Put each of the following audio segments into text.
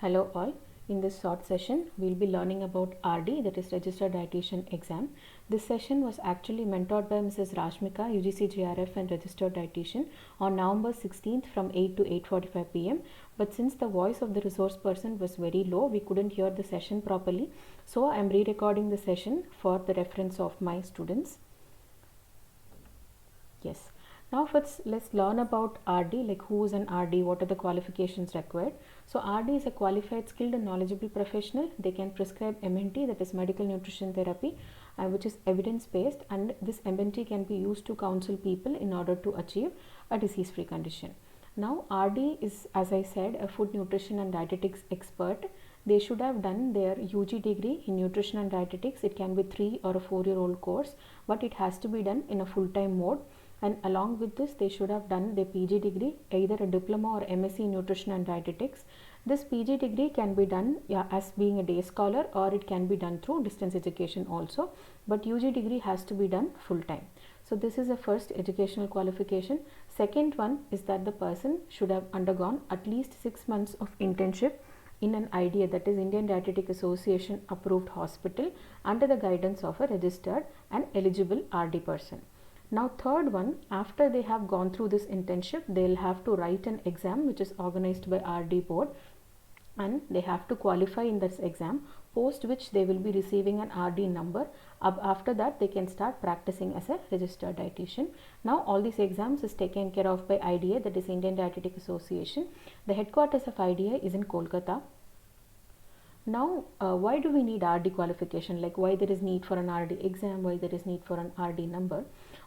Hello all. In this short session, we'll be learning about RD, that is Registered Dietitian exam. This session was actually mentored by Mrs. Rashmika, UGC JRF and Registered Dietitian on November 16th from 8 to 8:45 p.m. But since the voice of the resource person was very low, we couldn't hear the session properly. So I'm re-recording the session for the reference of my students. Yes. Now first let's learn about RD, like who is an RD, what are the qualifications required. So RD is a qualified, skilled and knowledgeable professional. They can prescribe MNT, that is medical nutrition therapy, which is evidence based, and this MNT can be used to counsel people in order to achieve a disease free condition. Now RD is, as I said, a food nutrition and dietetics expert. They should have done their UG degree in nutrition and dietetics. It can be 3 or a 4-year-old course, but it has to be done in a full-time mode. And along with this, they should have done their PG degree, either a diploma or MSc in nutrition and dietetics. This PG degree can be done as being a day scholar, or it can be done through distance education also, but UG degree has to be done full time. So this is the first educational qualification. Second one is that the person should have undergone at least 6 months of internship in an IDA, that is Indian Dietetic Association approved hospital, under the guidance of a registered and eligible RD person. Now third one, after they have gone through this internship, they'll have to write an exam which is organized by RD board, and they have to qualify in this exam, post which they will be receiving an RD number. After that they can start practicing as a registered dietitian. Now all these exams is taken care of by IDA, that is Indian Dietetic Association. The headquarters of IDA is in Kolkata. Now why do we need RD qualification, like why there is need for an RD exam, why there is need for an RD number?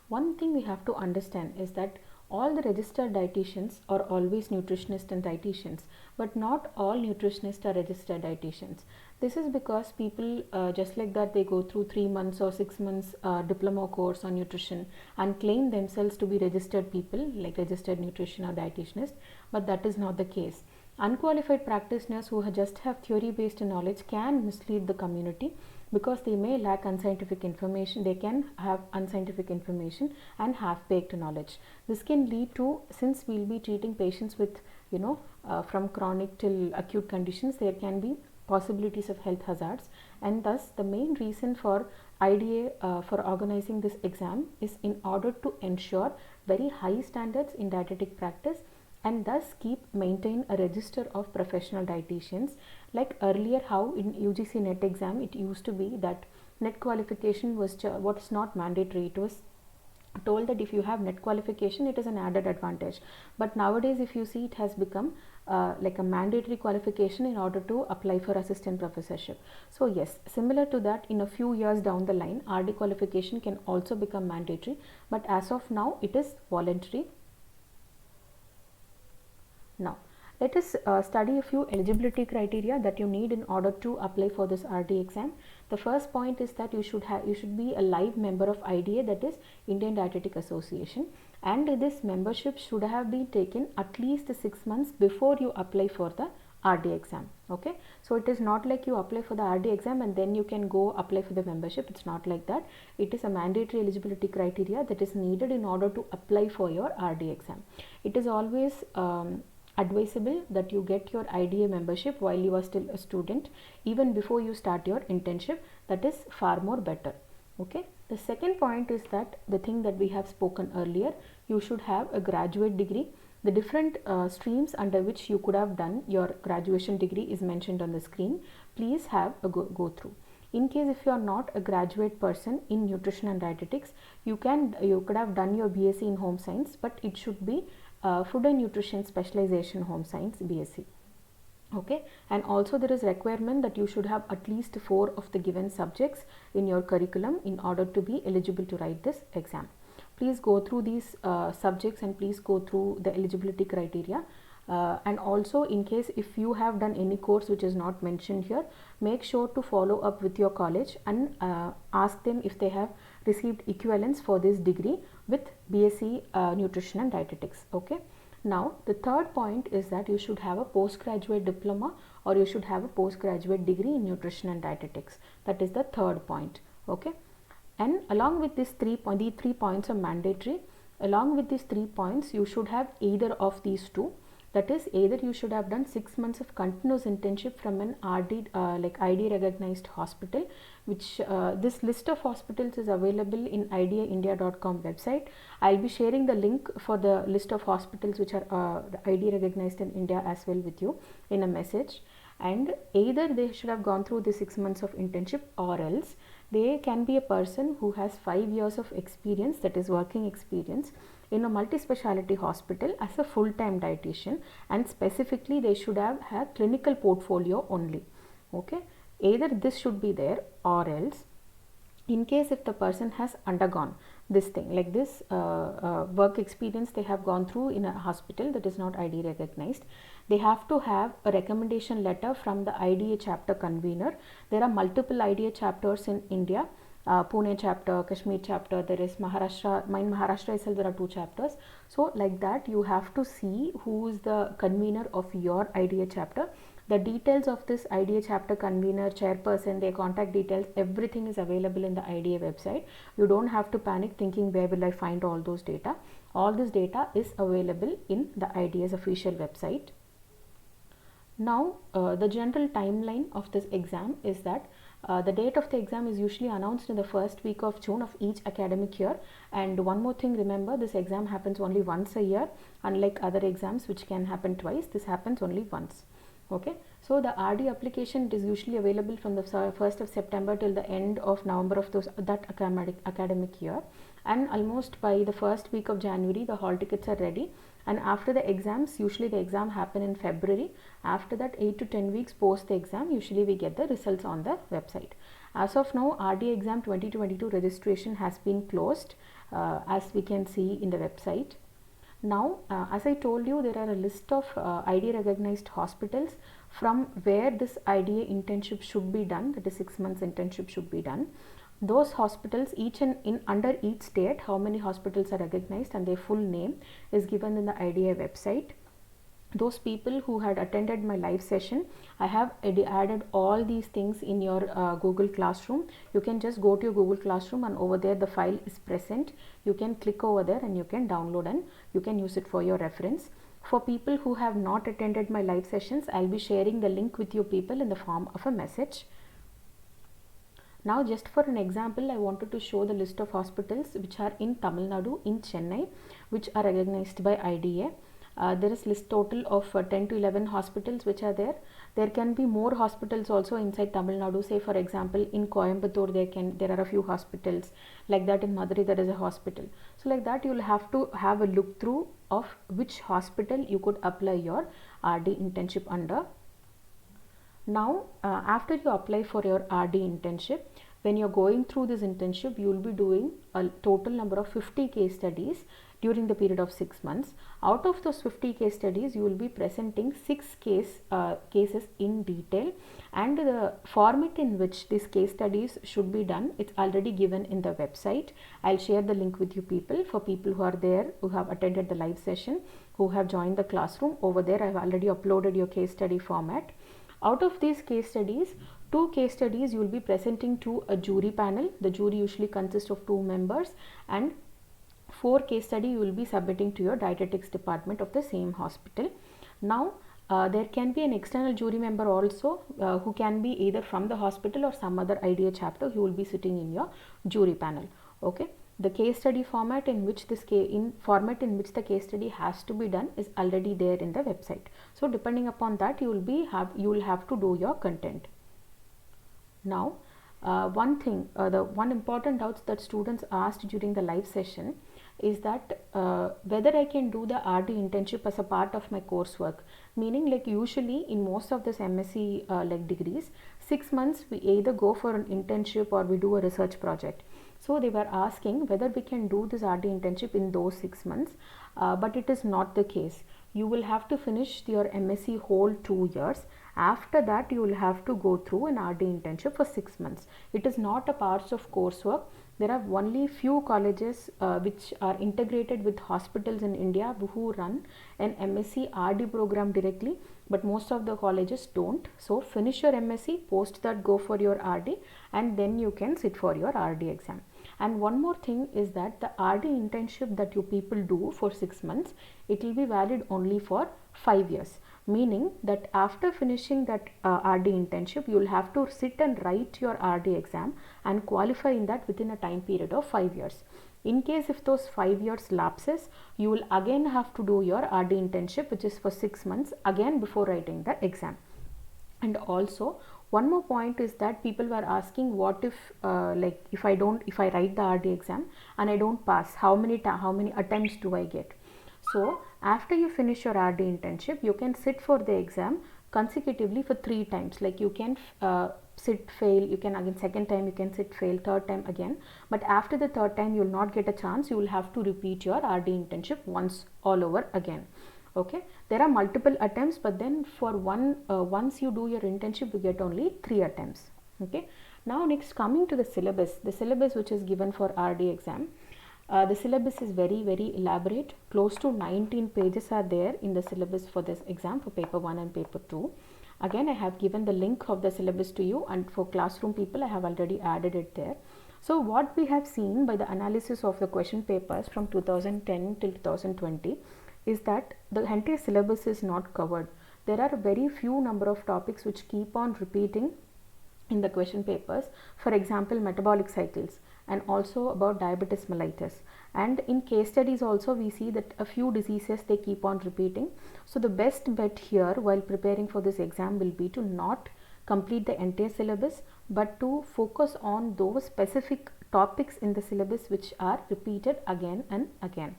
One thing we have to understand is that all the registered dietitians are always nutritionists and dietitians, but not all nutritionists are registered dietitians. This is because people just like that, they go through 3 months or 6 months diploma course on nutrition and claim themselves to be registered people, like registered nutrition or dietitianist, but that is not the case. Unqualified practitioners who just have theory based knowledge can mislead the community, because they may lack unscientific information. They can have unscientific information and half-baked knowledge. This can lead to, since we'll be treating patients with from chronic till acute conditions, there can be possibilities of health hazards, and thus the main reason for IDA for organizing this exam is in order to ensure very high standards in dietetic practice, and thus maintain a register of professional dietitians. Like earlier, how in UGC NET exam it used to be that NET qualification was what's not mandatory. It was told that if you have NET qualification, it is an added advantage, but nowadays if you see, it has become like a mandatory qualification in order to apply for assistant professorship. So yes, similar to that, in a few years down the line, RD qualification can also become mandatory, but as of now it is voluntary. Now let us study a few eligibility criteria that you need in order to apply for this RD exam. The first point is that you should be a live member of IDA, that is Indian Dietetic Association, and this membership should have been taken at least 6 months before you apply for the RD exam. Okay, so it is not like you apply for the RD exam and then you can go apply for the membership. It's not like that. It is a mandatory eligibility criteria that is needed in order to apply for your RD exam. It is always advisable that you get your IDA membership while you are still a student, even before you start your internship. That is far more better. Okay, the second point is that the thing that we have spoken earlier, you should have a graduate degree. The different streams under which you could have done your graduation degree is mentioned on the screen. Please have a go through. In case if you are not a graduate person in nutrition and dietetics, you could have done your BSc in home science, but it should be food and nutrition specialization home science BSc. Okay, and also there is requirement that you should have at least 4 of the given subjects in your curriculum in order to be eligible to write this exam. Please go through these subjects and please go through the eligibility criteria. And also, in case if you have done any course which is not mentioned here, make sure to follow up with your college and ask them if they have received equivalence for this degree with BSc nutrition and dietetics. Okay, now the third point is that you should have a postgraduate diploma, or you should have a postgraduate degree in nutrition and dietetics. That is the third point. Okay, and along with these three points are mandatory. Along with these 3 points, you should have either of these two. That is, either you should have done 6 months of continuous internship from an RD like ID recognized hospital, which this list of hospitals is available in ideaindia.com website. I'll be sharing the link for the list of hospitals which are ID recognized in India as well with you in a message. And either they should have gone through the 6 months of internship, or else they can be a person who has 5 years of experience, that is working experience, in a multi-speciality hospital as a full-time dietitian, and specifically they should have a clinical portfolio only. Okay, either this should be there, or else in case if the person has undergone this thing like this work experience they have gone through in a hospital that is not ID recognized, they have to have a recommendation letter from the IDA chapter convener. There are multiple IDA chapters in India, Pune chapter, Kashmir chapter, there is Maharashtra, in Maharashtra itself there are 2 chapters. So like that you have to see who is the convener of your IDA chapter. The details of this IDA chapter convener, chairperson, their contact details, everything is available in the IDA website. You don't have to panic thinking where will I find all those data. All this data is available in the IDA's official website. Now the general timeline of this exam is that the date of the exam is usually announced in the first week of June of each academic year. And one more thing, remember, this exam happens only once a year, unlike other exams which can happen twice. This happens only once. Okay, so the RD application is usually available from the 1st of September till the end of November of that academic year, and almost by the first week of January the hall tickets are ready. And after the exams, usually the exam happen in February. After that 8 to 10 weeks post the exam, usually we get the results on the website. As of now, RD exam 2022 registration has been closed, as we can see in the website. Now, as I told you, there are a list of ID recognized hospitals from where this IDA internship should be done, that is 6 months internship should be done. Those hospitals, each and in under each state, how many hospitals are recognized and their full name is given in the IDA website. Those people who had attended my live session, I have added all these things in your Google Classroom. You can just go to your Google Classroom and over there the file is present. You can click over there and you can download and you can use it for your reference. For people who have not attended my live sessions, I'll be sharing the link with you people in the form of a message. Now just for an example, I wanted to show the list of hospitals which are in Tamil Nadu, in Chennai, which are recognized by IDA. There is list total of 10 to 11 hospitals which are there. There can be more hospitals also inside Tamil Nadu. Say for example in Coimbatore there are a few hospitals. Like that in Madurai there is a hospital. So like that you will have to have a look through of which hospital you could apply your RD internship under. Now after you apply for your RD internship, when you're going through this internship, you will be doing a total number of 50 case studies during the period of 6 months. Out of those 50 case studies, you will be presenting 6 cases in detail, and the format in which these case studies should be done, it's already given in the website. I'll share the link with you people. For people who are there, who have attended the live session, who have joined the classroom, over there I've already uploaded your case study format. Out of these case studies, 2 case studies you will be presenting to a jury panel. The jury usually consists of 2 members, and 4 case study you will be submitting to your dietetics department of the same hospital. Now there can be an external jury member also who can be either from the hospital or some other IDA chapter who will be sitting in your jury panel. Okay, the case study format in which the case study has to be done is already there in the website. So depending upon that you will have to do your content. Now one thing, the one important doubts that students asked during the live session is that whether I can do the RD internship as a part of my coursework. Meaning, like usually in most of this MSc like degrees, 6 months we either go for an internship or we do a research project. So they were asking whether we can do this RD internship in those 6 months, but it is not the case. You will have to finish your MSc whole 2 years. After that you will have to go through an RD internship for 6 months. It is not a part of coursework. There are only few colleges which are integrated with hospitals in India who run an MSc RD program directly, but most of the colleges don't. So finish your MSc, post that go for your RD, and then you can sit for your RD exam. And one more thing is that the RD internship that you people do for 6 months, it will be valid only for 5 years, meaning that after finishing that RD internship, you will have to sit and write your RD exam and qualify in that within a time period of 5 years. In case if those 5 years lapses, you will again have to do your RD internship, which is for 6 months again before writing the exam. And also one more point is that people were asking, what if like if I write the RD exam and I don't pass, how many attempts do I get? So after you finish your RD internship, you can sit for the exam consecutively for 3 times. Like you can sit, fail, you can again second time, you can sit, fail, third time again. But after the third time, you will not get a chance. You will have to repeat your RD internship once all over again. Okay, there are multiple attempts, but then for once you do your internship, you get only 3 attempts. Okay, now next coming to the syllabus which is given for RD exam. The syllabus is very elaborate. Close to 19 pages are there in the syllabus for this exam, for paper 1 and paper 2. Again, I have given the link of the syllabus to you, and for classroom people I have already added it there. So what we have seen by the analysis of the question papers from 2010 till 2020 is that the entire syllabus is not covered. There are very few number of topics which keep on repeating in the question papers. For example, metabolic cycles, and also about diabetes mellitus. And in case studies also we see that a few diseases they keep on repeating. So the best bet here while preparing for this exam will be to not complete the entire syllabus, but to focus on those specific topics in the syllabus which are repeated again and again.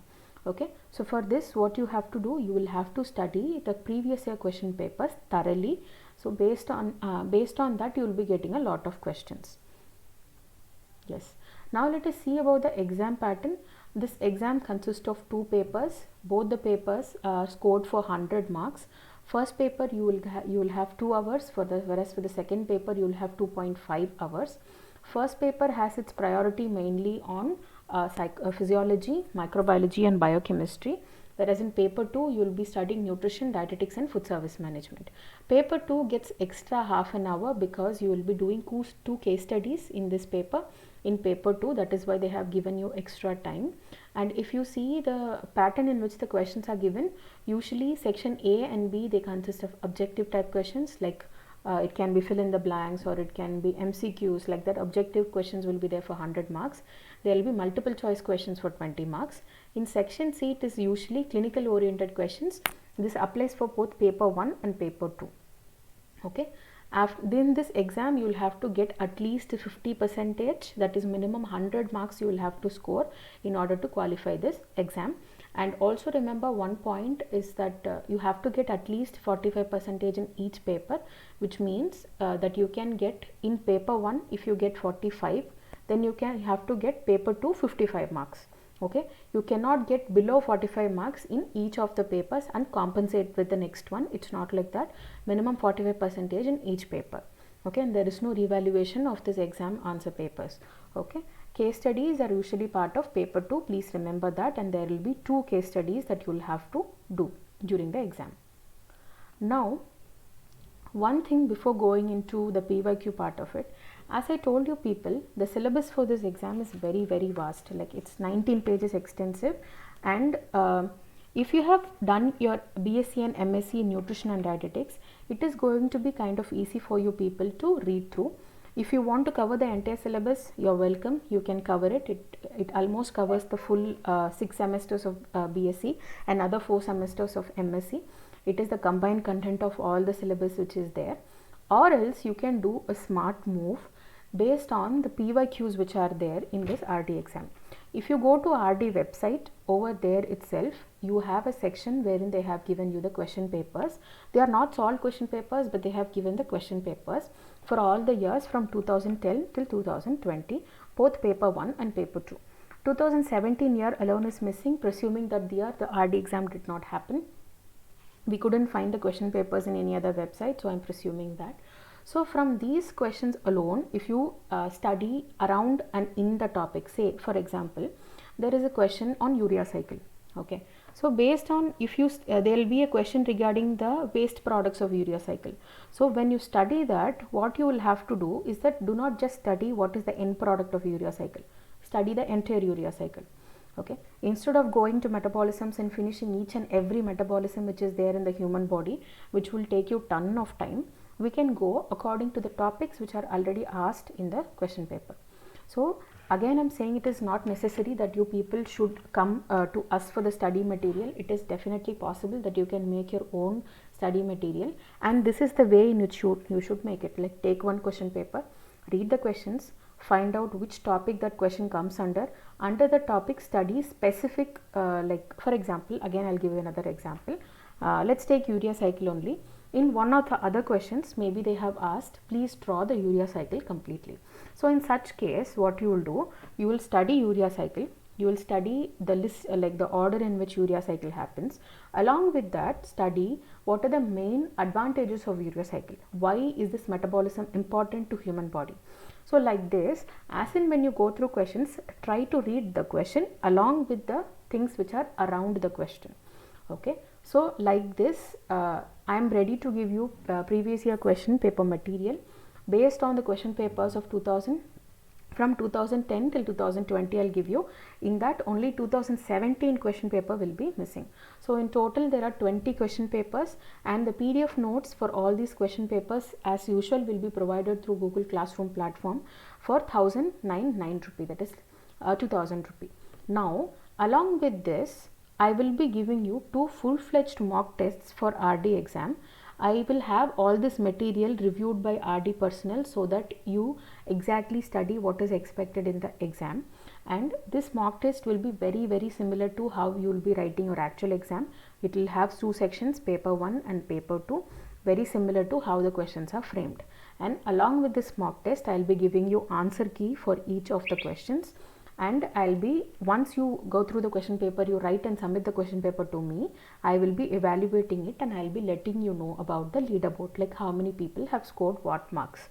Okay, so for this what you have to do, you will have to study the previous year question papers thoroughly. So based on that, you will be getting a lot of questions. Yes, now let us see about the exam pattern. This exam consists of 2 papers. Both the papers are scored for 100 marks. First paper you will have 2 hours, whereas for the second paper you will have 2.5 hours. First paper has its priority mainly on physiology, microbiology and biochemistry, whereas in paper 2 you will be studying nutrition, dietetics and food service management. Paper 2 gets extra half an hour because you will be doing 2 case studies in this paper in paper 2, that is why they have given you extra time. And if you see the pattern in which the questions are given, usually section A and B, they consist of objective type questions, like it can be fill in the blanks, or it can be MCQs, like that. Objective questions will be there for 100 marks. There will be multiple choice questions for 20 marks. In section C, it is usually clinical oriented questions. This applies for both paper 1 and paper 2. Okay, in this exam you will have to get at least 50%, that is minimum 100 marks you will have to score in order to qualify this exam. And also remember one point is that you have to get at least 45% in each paper, which means that you can get in paper 1, if you get 45, then you have to get paper 2 55 marks. Okay, you cannot get below 45 marks in each of the papers and compensate with the next one. It's not like that. Minimum 45% in each paper. Okay, and there is no revaluation of this exam answer papers. Okay, case studies are usually part of paper 2. Please remember that, and there will be 2 case studies that you will have to do during the exam. Now, one thing before going into the PYQ part of it, as I told you people, the syllabus for this exam is very vast, like it's 19 pages extensive. And if you have done your BSc and MSc in nutrition and dietetics, it is going to be kind of easy for you people to read through. If you want to cover the entire syllabus, you're welcome, you can cover it. It almost covers the full 6 semesters of BSc and other 4 semesters of MSc. It is the combined content of all the syllabus which is there. Or else you can do a smart move based on the PYQs which are there in this RD exam. If you go to RD website, over there itself you have a section wherein they have given you the question papers. They are not solved question papers, but they have given the question papers for all the years from 2010 till 2020, both paper 1 and paper 2. 2017 year alone is missing, presuming that the year the RD exam did not happen. We couldn't find the question papers in any other website, so I'm presuming that. So from these questions alone, if you study around and in the topic, say for example, there is a question on urea cycle. Okay, so based on, if you there will be a question regarding the waste products of urea cycle. So when you study that, what you will have to do is that do not just study what is the end product of urea cycle. study the entire urea cycle. Okay, instead of going to metabolisms and finishing each and every metabolism which is there in the human body, which will take you ton of time, we can go according to the topics which are already asked in the question paper. So again, I'm saying it is not necessary that you people should come to us for the study material. It is definitely possible that you can make your own study material, and this is the way in which you should make it. Like, take one question paper, read the questions, find out which topic that question comes under the topic study specific, like for example, again I'll give you another example. Let's take urea cycle only. In one of the other questions, maybe they have asked, please draw the urea cycle completely. So in such case, what you will do, you will study urea cycle, you will study the list, like the order in which urea cycle happens. Along with that, study what are the main advantages of urea cycle. Why is this metabolism important to human body? So like this, as in when you go through questions, try to read the question along with the things which are around the question. Okay, so like this, I am ready to give you previous year question paper material based on the question papers of 2000 from 2010 till 2020. I'll give you. In that, only 2017 question paper will be missing. So in total there are 20 question papers, and the PDF notes for all these question papers as usual will be provided through Google Classroom platform for 1009 rupee, that is 2000 rupee. Now along with this, I will be giving you 2 full-fledged mock tests for RD exam. I will have all this material reviewed by RD personnel so that you exactly study what is expected in the exam, and this mock test will be very similar to how you will be writing your actual exam. It will have 2 sections, paper 1 and paper 2, very similar to how the questions are framed. And along with this mock test, I will be giving you answer key for each of the questions. And I'll be, once you go through the question paper, you write and submit the question paper to me, I will be evaluating it and I'll be letting you know about the leaderboard, like how many people have scored what marks.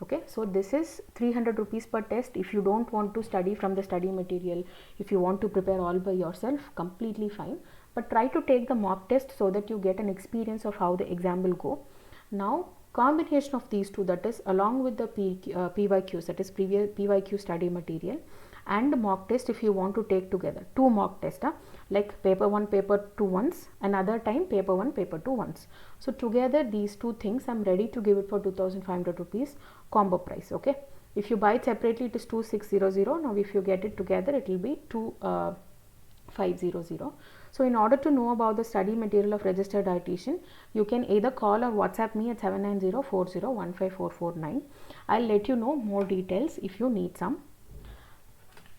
Okay, so this is 300 rupees per test. If you don't want to study from the study material, if you want to prepare all by yourself, completely fine, but try to take the mock test so that you get an experience of how the exam will go. Now combination of these two, that is along with the PYQs, that is previous PYQ study material, and mock test, if you want to take together 2 mock tests, like paper 1 paper 2 once, another time paper 1 paper 2 once. So together these 2 things I'm ready to give it for 2500 rupees combo price. Okay, if you buy it separately it is 2600. Now if you get it together it will be 2500. So in order to know about the study material of registered dietitian, you can either call or WhatsApp me at 79040154449. I'll let you know more details if you need some.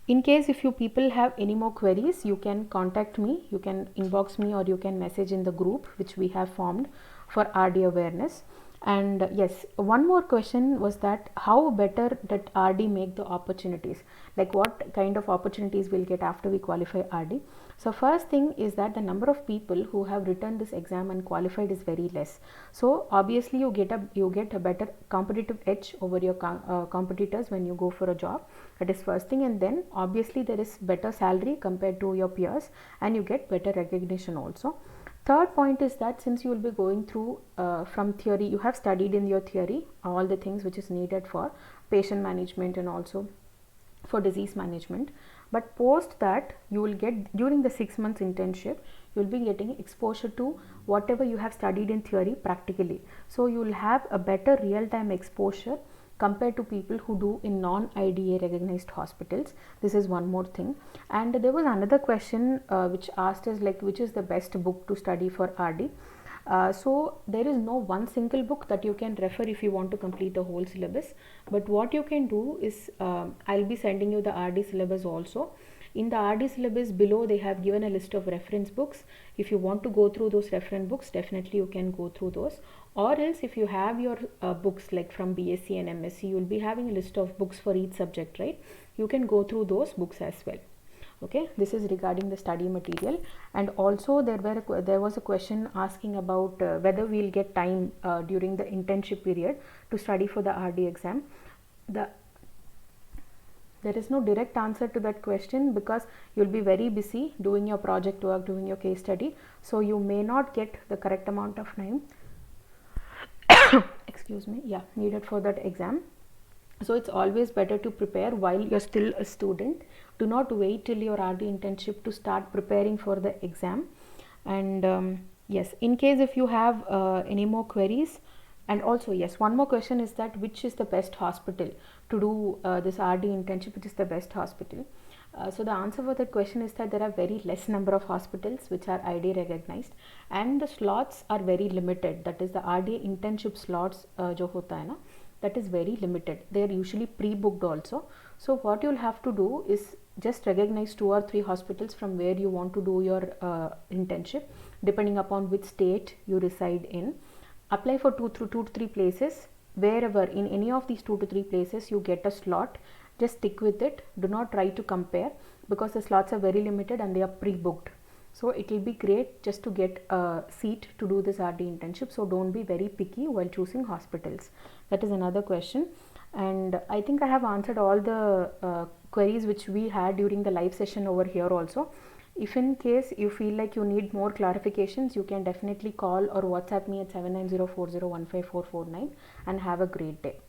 In case if you people have any more queries, you can contact me, you can inbox me, or you can message in the group which we have formed for RD awareness. And yes, one more question was that how better that RD make the opportunities, like what kind of opportunities we'll get after we qualify RD. So first thing is that the number of people who have written this exam and qualified is very less. So obviously you get a better competitive edge over your competitors when you go for a job. That is first thing, and then obviously there is better salary compared to your peers, and you get better recognition also. Third point is that since you will be going through from theory, you have studied in your theory all the things which is needed for patient management and also for disease management, but post that you will get, during the 6 months internship, you will be getting exposure to whatever you have studied in theory practically. So you will have a better real-time exposure compared to people who do in non-IDA recognized hospitals. This is one more thing. And there was another question which asked us, like, which is the best book to study for RD. So there is no one single book that you can refer if you want to complete the whole syllabus, but what you can do is I'll be sending you the RD syllabus also. In the RD syllabus below, they have given a list of reference books. If you want to go through those reference books, definitely you can go through those. Or else if you have your books like from BSc and MSc, you will be having a list of books for each subject, right? You can go through those books as well. Okay, this is regarding the study material. And also there was a question asking about whether we'll get time during the internship period to study for the RD exam. There is no direct answer to that question because you'll be very busy doing your project work, doing your case study, so you may not get the correct amount of time excuse me, yeah, needed for that exam. So it's always better to prepare while you're still a student. Do not wait till your RD internship to start preparing for the exam. And yes, in case if you have any more queries, and also yes, one more question is that which is the best hospital to do this RD internship, which is the best hospital? So the answer for that question is that there are very less number of hospitals which are ID recognized, and the slots are very limited. That is the RD internship slots जो होता है ना, that is very limited. They are usually pre-booked also. So what you'll have to do is just recognize 2 or 3 hospitals from where you want to do your internship, depending upon which state you reside in. Apply for 2 to 3 places. Wherever in any of these 2 to 3 places you get a slot, just stick with it. Do not try to compare, because the slots are very limited and they are pre-booked. So it will be great just to get a seat to do this RD internship. So don't be very picky while choosing hospitals. That is another question. And I think I have answered all the queries which we had during the live session over here also. If in case you feel like you need more clarifications, you can definitely call or WhatsApp me at 79040154449, and have a great day.